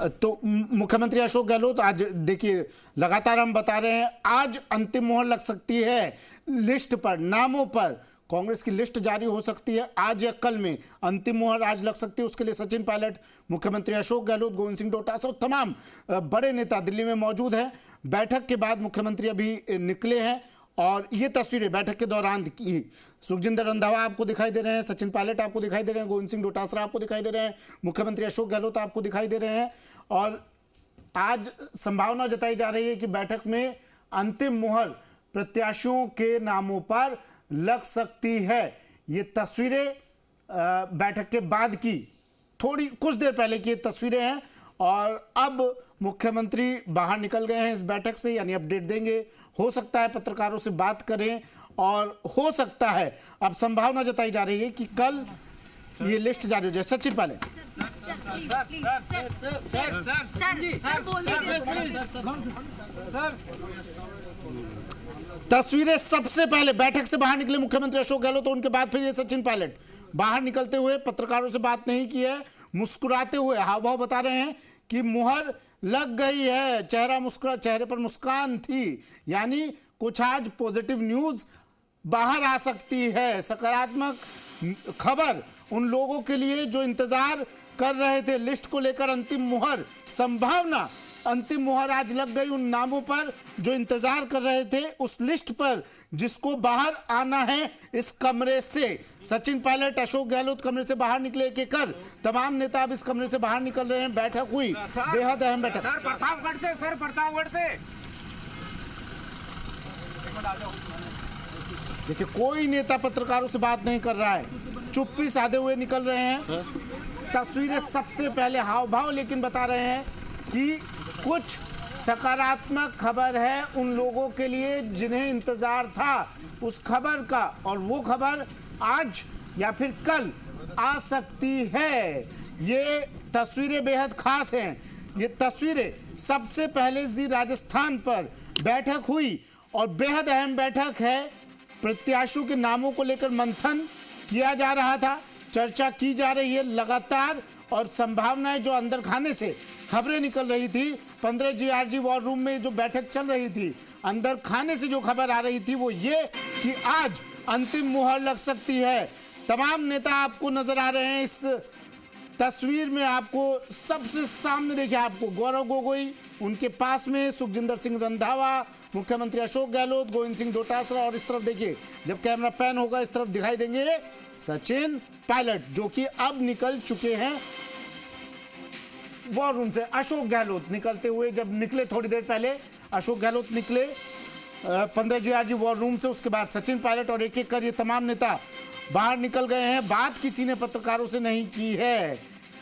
तो मुख्यमंत्री अशोक गहलोत आज देखिए, लगातार हम बता रहे हैं आज अंतिम मोहर लग सकती है लिस्ट पर, नामों पर। कांग्रेस की लिस्ट जारी हो सकती है आज या कल में, अंतिम मोहर आज लग सकती है। उसके लिए सचिन पायलट, मुख्यमंत्री अशोक गहलोत, गोविंद सिंह डोटासरा और तमाम बड़े नेता दिल्ली में मौजूद हैं। बैठक के बाद मुख्यमंत्री अभी निकले हैं और ये तस्वीरें बैठक के दौरान की। सुखजिंदर रंधावा आपको दिखाई दे रहे हैं, सचिन पायलट आपको दिखाई दे रहे हैं, गोविंद सिंह डोटासरा आपको दिखाई दे रहे हैं, मुख्यमंत्री अशोक गहलोत आपको दिखाई दे रहे हैं। और आज संभावना जताई जा रही है कि बैठक में अंतिम मुहर प्रत्याशियों के नामों पर लग सकती है। ये तस्वीरें बैठक के बाद की, थोड़ी कुछ देर पहले की तस्वीरें हैं और अब मुख्यमंत्री बाहर निकल गए हैं इस बैठक से, यानी अपडेट देंगे। हो सकता है पत्रकारों से बात करें और हो सकता है, अब संभावना जताई जा रही है कि कल ये लिस्ट जारी हो जाए। सचिन पायलट, तस्वीरें सबसे पहले बैठक से बाहर निकले मुख्यमंत्री अशोक गहलोत, तो उनके बाद फिर ये सचिन पायलट बाहर निकलते हुए पत्रकारों से बात नहीं की है, मुस्कुराते हुए हाव भाव बता रहे हैं कि मुहर लग गई है, चेहरे पर मुस्कान थी, यानी कुछ आज पॉजिटिव न्यूज बाहर आ सकती है, सकारात्मक खबर उन लोगों के लिए जो इंतजार कर रहे थे लिस्ट को लेकर। अंतिम मुहर, संभावना अंतिम मुहर आज लग गई उन नामों पर जो इंतजार कर रहे थे उस लिस्ट पर, जिसको बाहर आना है इस कमरे से। सचिन पायलट, अशोक गहलोत कमरे से बाहर निकले एक एक कर, तमाम नेता अब इस कमरे से बाहर निकल रहे हैं। बैठक हुई, बेहद अहम बैठक। प्रतापगढ़ से देखिए, कोई नेता पत्रकारों से बात नहीं कर रहा है, चुप्पी साधे हुए निकल रहे हैं। तस्वीरें सबसे पहले हाव भाव लेकिन बता रहे हैं कि कुछ सकारात्मक खबर है उन लोगों के लिए जिन्हें इंतजार था उस खबर का, और वो खबर आज या फिर कल आ सकती है। ये तस्वीरें बेहद खास हैं। ये तस्वीरें सबसे पहले जी राजस्थान पर बैठक हुई और बेहद अहम बैठक है। प्रत्याशियों के नामों को लेकर मंथन किया जा रहा था, चर्चा की जा रही है लगातार, और संभावनाएं जो अंदर खाने से खबरें निकल रही थी, 15 GRG वॉर रूम में जो बैठक चल रही थी, अंदर खाने से जो खबर आ रही थी वो ये कि आज अंतिम मुहर लग सकती है। तमाम नेता आपको नजर आ रहे हैं इस तस्वीर में। आपको सबसे सामने देखिए, आपको गौरव गोगोई, उनके पास में सुखजिंदर सिंह रंधावा, मुख्यमंत्री अशोक गहलोत, गोविंद सिंह डोटासरा, और इस तरफ देखिए, जब कैमरा पैन होगा इस तरफ दिखाई देंगे सचिन पायलट, जो कि अब निकल चुके हैं वॉर रूम से। अशोक गहलोत निकलते हुए, जब निकले थोड़ी देर पहले अशोक गहलोत निकले 15 GRG वॉर रूम से, उसके बाद सचिन पायलट और एक एक कर ये तमाम नेता बाहर निकल गए हैं। बात किसी ने पत्रकारों से नहीं की है,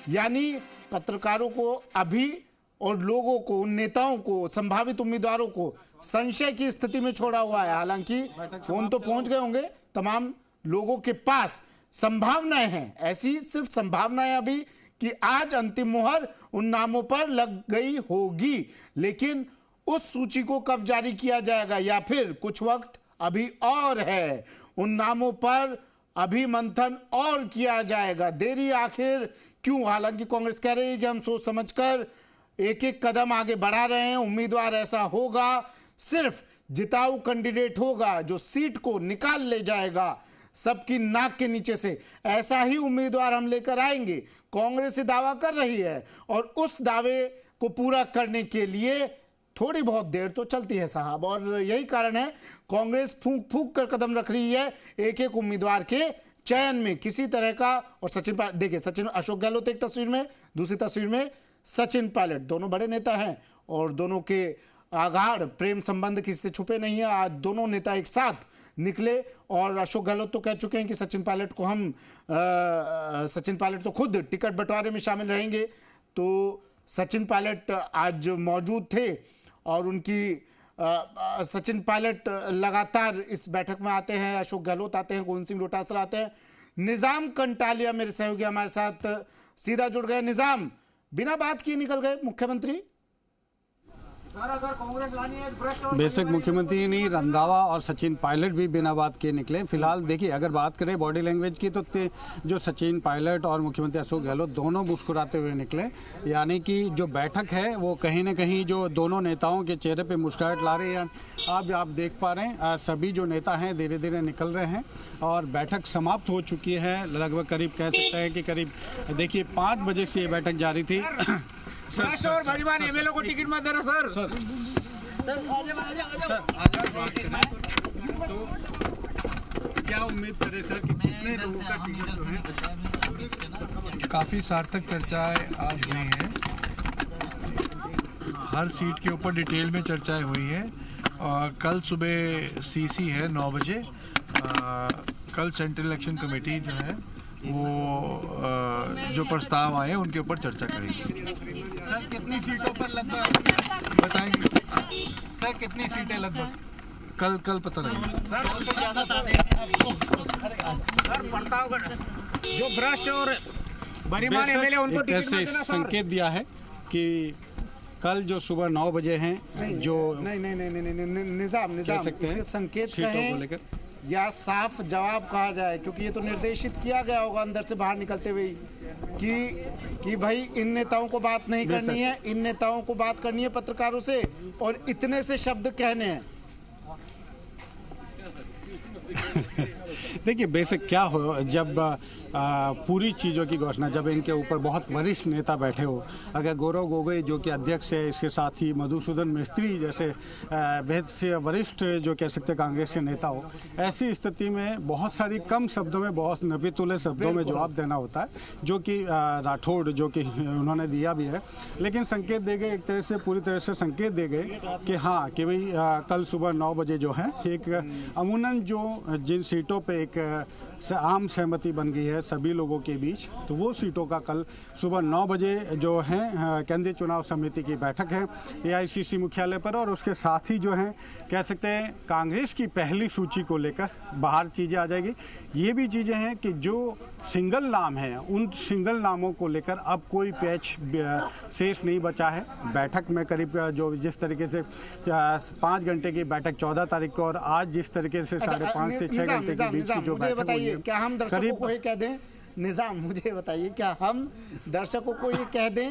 यानी पत्रकारों को अभी और लोगों को, उन नेताओं को, संभावित उम्मीदवारों को संशय की स्थिति में छोड़ा हुआ है। हालांकि फोन तो पहुंच गए होंगे तमाम लोगों के पास। संभावनाएं हैं, ऐसी सिर्फ संभावनाएं अभी कि आज अंतिम मुहर उन नामों पर लग गई होगी, लेकिन उस सूची को कब जारी किया जाएगा या फिर कुछ वक्त अभी और है। उन नामों पर अभी मंथन और किया जाएगा। देरी आखिर क्यों? हालांकि कांग्रेस कह रही है कि हम सोच समझकर एक एक कदम आगे बढ़ा रहे हैं। उम्मीदवार ऐसा होगा, सिर्फ जिताऊ कैंडिडेट होगा जो सीट को निकाल ले जाएगा सबकी नाक के नीचे से, ऐसा ही उम्मीदवार हम लेकर आएंगे। कांग्रेस से दावा कर रही है और उस दावे को पूरा करने के लिए थोड़ी बहुत देर तो चलती है साहब, और यही कारण है कांग्रेस फूंक फूंक कर कदम रख रही है एक एक उम्मीदवार के चयन में किसी तरह का। और सचिन देखिए, सचिन, अशोक गहलोत एक तस्वीर में, दूसरी तस्वीर में सचिन पायलट, दोनों बड़े नेता हैं और दोनों के आगाढ़ प्रेम संबंध किसी से छुपे नहीं है। आज दोनों नेता एक साथ निकले और अशोक गहलोत तो कह चुके हैं कि सचिन पायलट को सचिन पायलट तो खुद टिकट बंटवारे में शामिल रहेंगे। तो सचिन पायलट आज मौजूद थे और उनकी सचिन पायलट लगातार इस बैठक में आते हैं, अशोक गहलोत आते हैं, गोविंद सिंह डोटासरा आते हैं। निजाम कंटालिया मेरे सहयोगी हमारे साथ सीधा जुड़ गए। निजाम, बिना बात किए निकल गए मुख्यमंत्री। सर अगर कांग्रेस लानी है भ्रष्ट और बेशक मुख्यमंत्री नहीं, रंधावा और सचिन पायलट भी बिना बात के निकले। फिलहाल देखिए, अगर बात करें बॉडी लैंग्वेज की तो जो सचिन पायलट और मुख्यमंत्री अशोक गहलोत दोनों मुस्कुराते हुए निकले, यानी कि जो बैठक है वो कहीं ना कहीं जो दोनों नेताओं के चेहरे पे मुस्कुराहट ला रही है। अब आप देख पा रहे हैं सभी जो नेता हैं धीरे धीरे निकल रहे हैं और बैठक समाप्त हो चुकी है। लगभग करीब कह सकते हैं कि करीब देखिए 5 बजे से ये बैठक जारी थी। भ्रष्ट और बेईमान एमएलए को टिकट मत देना सर। तो क्या उम्मीद करें सर कि कितने लोगों का टिकट जो है? काफ़ी सार्थक चर्चाएं आज हुई हैं। हर सीट के ऊपर डिटेल में चर्चाएं हुई हैं। कल सुबह सीसी है 9 बजे। कल सेंट्रल इलेक्शन कमेटी जो है वो जो प्रस्ताव आए उनके ऊपर चर्चा करेगी। सर कितनी सीटों पर लगभग बताएंगे सर कितनी सीटें लगभग? कल पता लगेगा। सर प्रतापगढ़ जो भ्रष्ट और बेईमान एमएलए उनको एक टिकट मत ऐसे देना सर। संकेत दिया है कि कल जो सुबह 9 बजे हैं जो नहीं निजाम कह सकते हैं इसे संकेत सीटों को कहें लेकर, या साफ जवाब कहा जाए, क्योंकि ये तो निर्देशित किया गया होगा अंदर से बाहर निकलते हुए कि भाई इन नेताओं को बात नहीं करनी है, इन नेताओं को बात करनी है पत्रकारों से और इतने से शब्द कहने हैं। देखिए बेसिक क्या हो, जब पूरी चीज़ों की घोषणा, जब इनके ऊपर बहुत वरिष्ठ नेता बैठे हो, अगर गौरव गोगोई जो कि अध्यक्ष है, इसके साथ ही मधुसूदन मिस्त्री जैसे बेहद से वरिष्ठ जो कह सकते हैं कांग्रेस के नेता हो, ऐसी स्थिति में बहुत सारी कम शब्दों में, बहुत नबीतुले शब्दों में जवाब देना होता है, जो कि राठौड़ जो कि उन्होंने दिया भी है। लेकिन संकेत दे गए, एक तरह से पूरी तरह से संकेत दे गए कि हाँ कि भाई कल सुबह 9 बजे जो है एक अमूनन जो जिन सीटों पे एक आम सहमति बन गई है सभी लोगों के बीच, तो वो सीटों का कल सुबह 9 बजे जो है केंद्रीय चुनाव समिति की बैठक है एआईसीसी मुख्यालय पर। और उसके साथ ही जो है कह सकते हैं कांग्रेस की पहली सूची को लेकर बाहर चीज़ें आ जाएगी। ये भी चीज़ें हैं कि जो सिंगल नाम है, उन सिंगल नामों को लेकर अब कोई पैच शेष नहीं बचा है। बैठक में करीब जो जिस तरीके से 5 घंटे की बैठक 14 तारीख को और आज जिस तरीके से 5.5 से 6 घंटे के बीच की जो बैठक हुई है, क्या हम दर्शकों को ये कह दें, निजाम मुझे बताइए, क्या हम दर्शकों को ये कह दें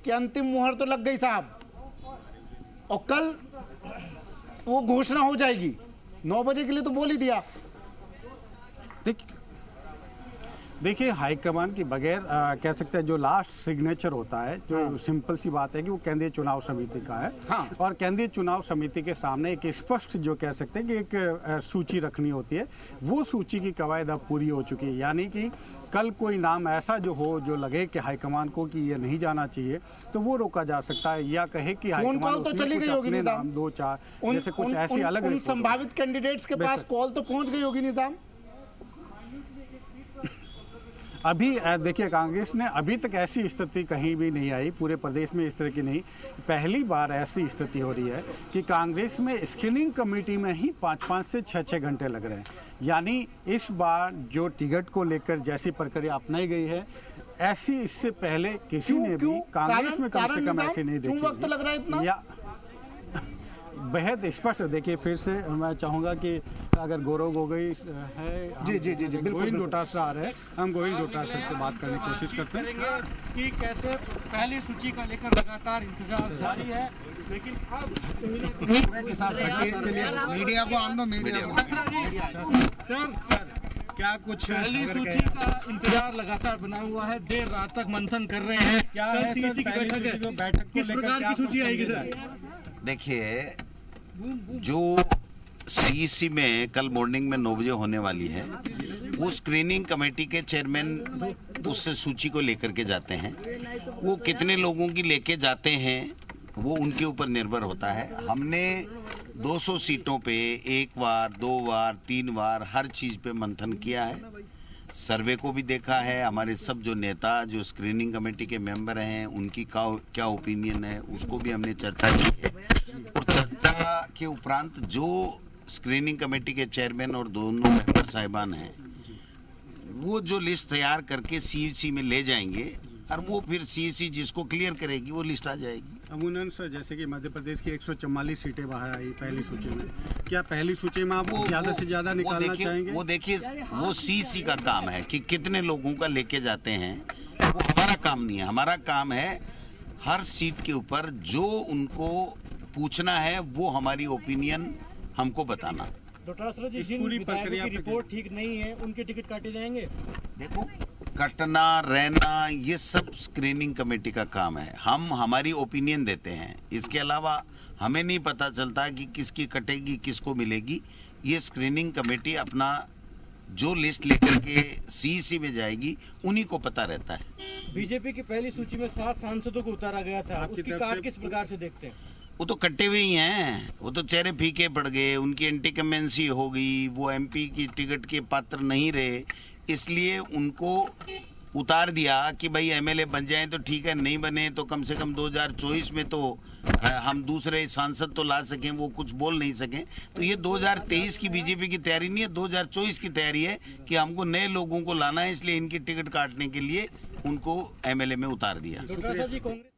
कि अंतिम मुहर तो लग गई साहब और कल वो घोषणा हो जाएगी? 9 बजे के लिए तो बोल ही दिया। देखिए हाईकमान की बगैर कह सकते हैं जो लास्ट सिग्नेचर होता है, जो सिंपल सी बात है कि वो केंद्रीय चुनाव समिति का है। हाँ। और केंद्रीय चुनाव समिति के सामने एक स्पष्ट जो कह सकते हैं कि एक सूची रखनी होती है, वो सूची की कवायद अब पूरी हो चुकी है। यानी कि कल कोई नाम ऐसा जो हो जो लगे कि हाईकमान को कि ये नहीं जाना चाहिए, तो वो रोका जा सकता है, या कहे कि फोन कॉल तो चली गई होगी निजाम, 2-4 जैसे कुछ ऐसी अलग उन संभावित कैंडिडेट्स के पास कॉल तो पहुंच गई होगी निजाम। अभी देखिए कांग्रेस ने अभी तक ऐसी स्थिति कहीं भी नहीं आई, पूरे प्रदेश में इस तरह की नहीं, पहली बार ऐसी स्थिति हो रही है कि कांग्रेस में स्क्रीनिंग कमेटी में ही 5-5 से 6-6 घंटे लग रहे हैं। यानी इस बार जो टिकट को लेकर जैसी प्रक्रिया अपनाई गई है, ऐसी इससे पहले किसी ने भी कांग्रेस में कम से कम ऐसी नहीं देखी। क्यों वक्त लग रहा है इतना? बेहद स्पष्ट देखिए, फिर से मैं चाहूंगा कि अगर गौरव गोगोई है, जी बिल्कुल गोविंद डोटासरा आ रहे हैं, हम गोविंद डोटासरा से बात करने की कोशिश करते हैं कि कैसे पहली सूची का लेकर लगातार इंतजार जारी है, लेकिन अब मीडिया को आन दो, मीडिया को। सर क्या कुछ पहली सूची का इंतजार लगातार बना हुआ है, देर रात तक मंथन कर रहे हैं। क्या है सर पहली बैठक को किस प्रकार की सूची आएगी सर? देखिए, जो सीईसी में कल मॉर्निंग में 9 बजे होने वाली है, वो स्क्रीनिंग कमेटी के चेयरमैन उससे सूची को लेकर के जाते हैं। वो कितने लोगों की लेके जाते हैं वो उनके ऊपर निर्भर होता है। हमने 200 सीटों पे 1 बार, 2 बार, 3 बार हर चीज़ पे मंथन किया है। सर्वे को भी देखा है, हमारे सब जो नेता जो स्क्रीनिंग कमेटी के मेंबर हैं उनकी क्या ओपिनियन है उसको भी हमने चर्चा की है। और चर्चा के उपरांत जो स्क्रीनिंग कमेटी के चेयरमैन और दोनों मेंबर साहिबान हैं, वो जो लिस्ट तैयार करके सीईसी में ले जाएंगे, और वो फिर सीईसी जिसको क्लियर करेगी वो लिस्ट आ जाएगी। अमूनन सर, जैसे कि मध्य प्रदेश की 144 सीटें बाहर आई पहली सूची में, क्या पहली सूची में आप ज्यादा से ज्यादा निकालना चाहेंगे? वो देखिए, वो सीईसी का काम है कि कितने लोगों का लेके जाते हैं, वो हमारा काम नहीं है। हमारा काम है हर सीट के ऊपर जो उनको पूछना है वो हमारी ओपिनियन हमको बताना। डॉक्टर जी, इस जिन पूरी विधायकों प्रक्रिया की पे रिपोर्ट ठीक नहीं है उनके टिकट काटे जाएंगे। देखो, कटना रहना ये सब स्क्रीनिंग कमेटी का काम है। हम हमारी ओपिनियन देते हैं, इसके अलावा हमें नहीं पता चलता कि किसकी कटेगी किसको मिलेगी। ये स्क्रीनिंग कमेटी अपना जो लिस्ट लेकर के सीईसी में जाएगी उन्हीं को पता रहता है। बीजेपी की पहली सूची में 7 सांसदों को उतारा गया था, उसकी काट किस प्रकार से देखते हैं? वो तो कट्टे हुए ही हैं, वो तो चेहरे फीके पड़ गए, उनकी इंटिकमेंसी हो गई, वो एमपी की टिकट के पात्र नहीं रहे, इसलिए उनको उतार दिया कि भाई एमएलए बन जाएं तो ठीक है, नहीं बने तो कम से कम 2024 में तो हम दूसरे सांसद तो ला सकें, वो कुछ बोल नहीं सकें। तो ये 2023 की बीजेपी की तैयारी नहीं है, 2024 की तैयारी है कि हमको नए लोगों को लाना है, इसलिए इनकी टिकट काटने के लिए उनको एमएलए में उतार दिया। डॉक्टर जी, कांग्रेस